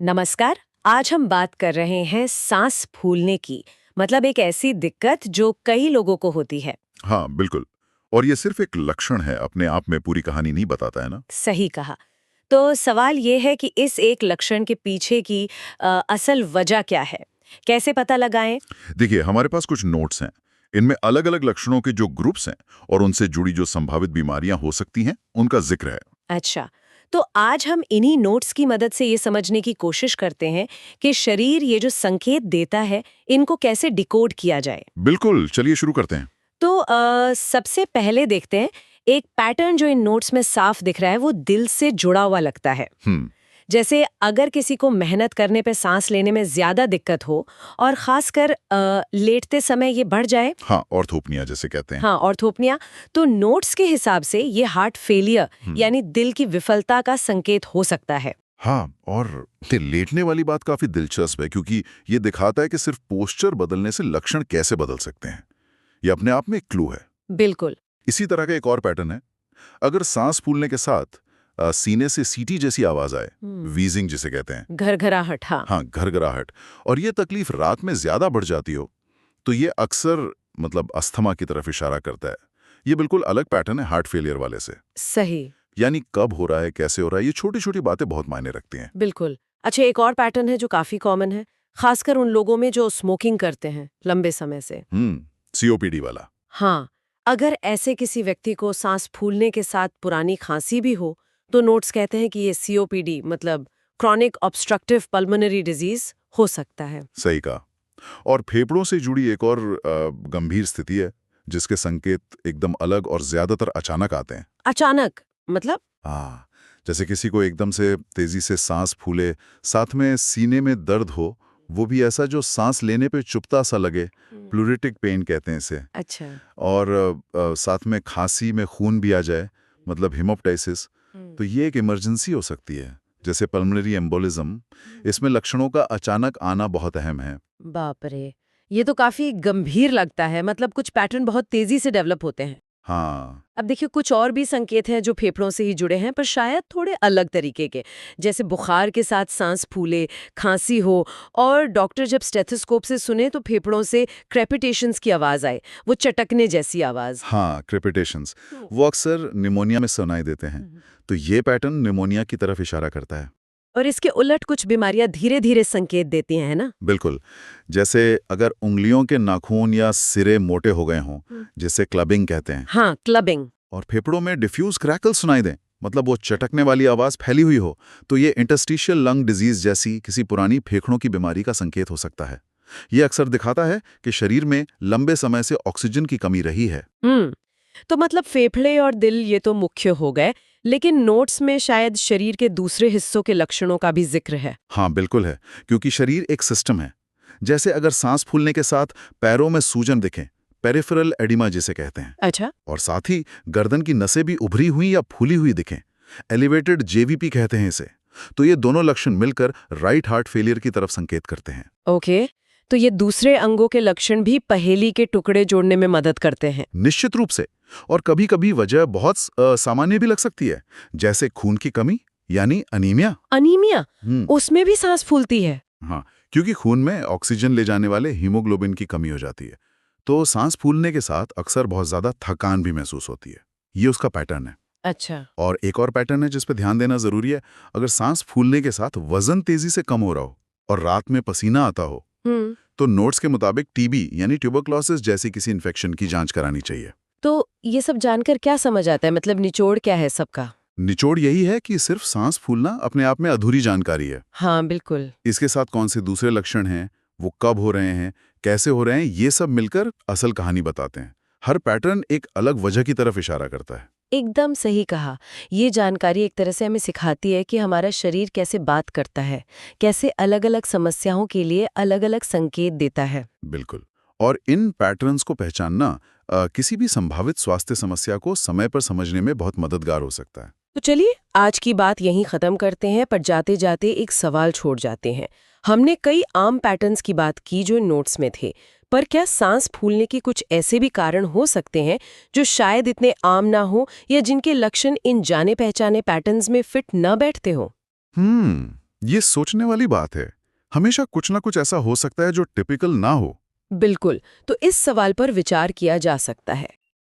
नमस्कार। आज हम बात कर रहे हैं सांस फूलने की, मतलब एक ऐसी दिक्कत जो कई लोगों को होती है। हाँ, बिल्कुल। और ये सिर्फ एक लक्षण है, अपने आप में पूरी कहानी नहीं बताता है ना। सही कहा। तो सवाल ये है कि इस एक लक्षण के पीछे की असल वजह क्या है? कैसे पता लगाएं? देखिए, हमारे पास कुछ नोट्स हैं। इनमें अलग अलग लक्षणों के जो ग्रुप्स हैं और उनसे जुड़ी जो संभावित बीमारियां हो सकती हैं, उनका जिक्र है। अच्छा, तो आज हम इन्हीं नोट्स की मदद से ये समझने की कोशिश करते हैं कि शरीर ये जो संकेत देता है, इनको कैसे डिकोड किया जाए। बिल्कुल, चलिए शुरू करते हैं। तो सबसे पहले देखते हैं, एक पैटर्न जो इन नोट्स में साफ दिख रहा है वो दिल से जुड़ा हुआ लगता है। हम्म। जैसे अगर किसी को मेहनत करने पे सांस लेने में ज्यादा दिक्कत हो और खासकर लेटते समय ये बढ़ जाए। हाँ, ऑर्थोपनिया जैसे कहते हैं। हाँ, ऑर्थोपनिया। तो नोट्स के हिसाब से ये हार्ट फेलियर यानी दिल की विफलता का संकेत हो सकता है। हाँ, और ये लेटने वाली बात काफी दिलचस्प है, क्योंकि ये दिखाता है कि सिर्फ पोस्चर बदलने से लक्षण कैसे बदल सकते हैं। ये अपने आप में एक क्लू है। बिल्कुल। इसी तरह का एक और पैटर्न है। अगर सांस फूलने के साथ सीने से सीटी जैसी आवाज आए, वीजिंग जिसे कहते हैं। घरघराहट, हाँ। हाँ, घरघराहट, और ये तकलीफ रात में ज्यादा बढ़ जाती हो, तो ये अक्सर मतलब अस्थमा की तरफ इशारा करता है। ये बिल्कुल अलग पैटर्न है हार्ट फेलियर वाले से। सही। यानी कब हो रहा है, कैसे हो रहा है, ये छोटी छोटी बातें बहुत मायने रखती हैं। बिल्कुल। अच्छा, एक और पैटर्न है जो काफी कॉमन है, खासकर उन लोगों में जो स्मोकिंग करते हैं लंबे समय से। सीओपीडी वाला। हाँ, अगर ऐसे किसी व्यक्ति को सांस फूलने के साथ पुरानी खांसी भी हो, तो नोट्स कहते हैं कि ये सीओपीडी मतलब क्रॉनिक ऑब्स्ट्रक्टिव पल्मोनरी डिजीज हो सकता है। सही कहा। और फेफड़ों से जुड़ी एक और गंभीर स्थिति है, जिसके संकेत एकदम अलग और ज्यादातर अचानक आते हैं। अचानक मतलब? हाँ, जैसे किसी को एकदम से तेजी से सांस फूले, साथ में सीने में दर्द हो, वो भी ऐसा जो सांस लेने पे चुभता सा लगे। प्लूरिटिक पेन कहते हैं इसे। अच्छा। और साथ में खांसी में खून भी आ जाए, मतलब हिमोप्टाइसिस। तो ये एक इमरजेंसी हो सकती है, जैसे पल्मोनरी एम्बोलिज्म। इसमें लक्षणों का अचानक आना बहुत अहम है। बाप रे, ये तो काफी गंभीर लगता है। मतलब कुछ पैटर्न बहुत तेजी से डेवलप होते हैं। हाँ। अब देखिए, कुछ और भी संकेत हैं जो फेफड़ों से ही जुड़े हैं, पर शायद थोड़े अलग तरीके के। जैसे बुखार के साथ सांस फूले, खांसी हो और डॉक्टर जब स्टेथोस्कोप से सुने तो फेफड़ों से क्रेपिटेशंस की आवाज आए, वो चटकने जैसी आवाज। हाँ, क्रेपिटेशंस वो अक्सर निमोनिया में सुनाई देते हैं। तो ये पैटर्न निमोनिया की तरफ इशारा करता है। और इसके उलट कुछ बीमारियां धीरे धीरे संकेत देती हैं, है ना? बिल्कुल। जैसे अगर उंगलियों के नाखून या सिरे मोटे हो गए हों, जिसे क्लबिंग कहते हैं। हाँ, क्लबिंग। और फेफड़ों में डिफ्यूज क्रैकल सुनाई दें, मतलब वो चटकने वाली आवाज फैली हुई हो, तो ये इंटरस्टिशियल लंग डिजीज जैसी किसी पुरानी फेफड़ों की बीमारी का संकेत हो सकता है। ये अक्सर दिखाता है कि शरीर में लंबे समय से ऑक्सीजन की कमी रही है। तो मतलब फेफड़े और दिल ये तो मुख्य हो गए, लेकिन नोट्स में शायद शरीर के दूसरे हिस्सों के लक्षणों का भी जिक्र है। हाँ, बिल्कुल है, क्योंकि शरीर एक सिस्टम है। जैसे अगर सांस फूलने के साथ पैरों में सूजन दिखे, पेरिफेरल एडिमा जिसे कहते हैं। अच्छा। और साथ ही गर्दन की नसें भी उभरी हुई या फूली हुई दिखें, एलिवेटेड जेवीपी कहते हैं इसे। तो ये दोनों लक्षण मिलकर राइट हार्ट फेलियर की तरफ संकेत करते हैं। ओके, तो ये दूसरे अंगों के लक्षण भी पहेली के टुकड़े जोड़ने में मदद करते हैं। निश्चित रूप से। और कभी कभी वजह बहुत सामान्य भी लग सकती है, जैसे खून की कमी यानी अनीमिया। अनीमिया? हम्म। उसमें भी सांस फूलती है? हाँ, क्योंकि खून में ऑक्सीजन ले जाने वाले हीमोग्लोबिन की कमी हो जाती है, तो सांस फूलने के साथ अक्सर बहुत ज्यादा थकान भी महसूस होती है। ये उसका पैटर्न है। अच्छा। और एक और पैटर्न है जिस पे ध्यान देना जरूरी है। अगर सांस फूलने के साथ वजन तेजी से कम हो रहा हो और रात में पसीना आता हो, तो नोट्स के मुताबिक टीबी यानी ट्यूबरक्लोसिस जैसी किसी इन्फेक्शन की जांच करानी चाहिए। तो ये सब जानकर क्या समझ आता है, मतलब निचोड़ क्या है सबका? निचोड़ यही है कि सिर्फ सांस फूलना अपने आप में अधूरी जानकारी है। हाँ, बिल्कुल। इसके साथ कौन से दूसरे लक्षण हैं, वो कब हो रहे हैं, कैसे हो रहे हैं, ये सब मिलकर असल कहानी बताते हैं। हर पैटर्न एक अलग वजह की तरफ इशारा करता है। एकदम सही कहा। ये जानकारी एक तरह से हमें सिखाती है कि हमारा शरीर कैसे बात करता है, कैसे अलग-अलग समस्याओं के लिए अलग-अलग संकेत देता है। बिल्कुल। और इन पैटर्न्स को पहचानना किसी भी संभावित स्वास्थ्य समस्या को समय पर समझने में बहुत मददगार हो सकता है। तो चलिए आज की बात यहीं खत्म करते हैं, पर जाते जाते एक सवाल छोड़ जाते हैं। हमने कई आम पैटर्न्स की बात की जो नोट्स में थे, पर क्या सांस फूलने के कुछ ऐसे भी कारण हो सकते हैं जो शायद इतने आम ना हो या जिनके लक्षण इन जाने पहचाने पैटर्न्स में फिट न बैठते हो? ये सोचने वाली बात है। हमेशा कुछ ना कुछ ऐसा हो सकता है जो टिपिकल ना हो। बिल्कुल, तो इस सवाल पर विचार किया जा सकता है।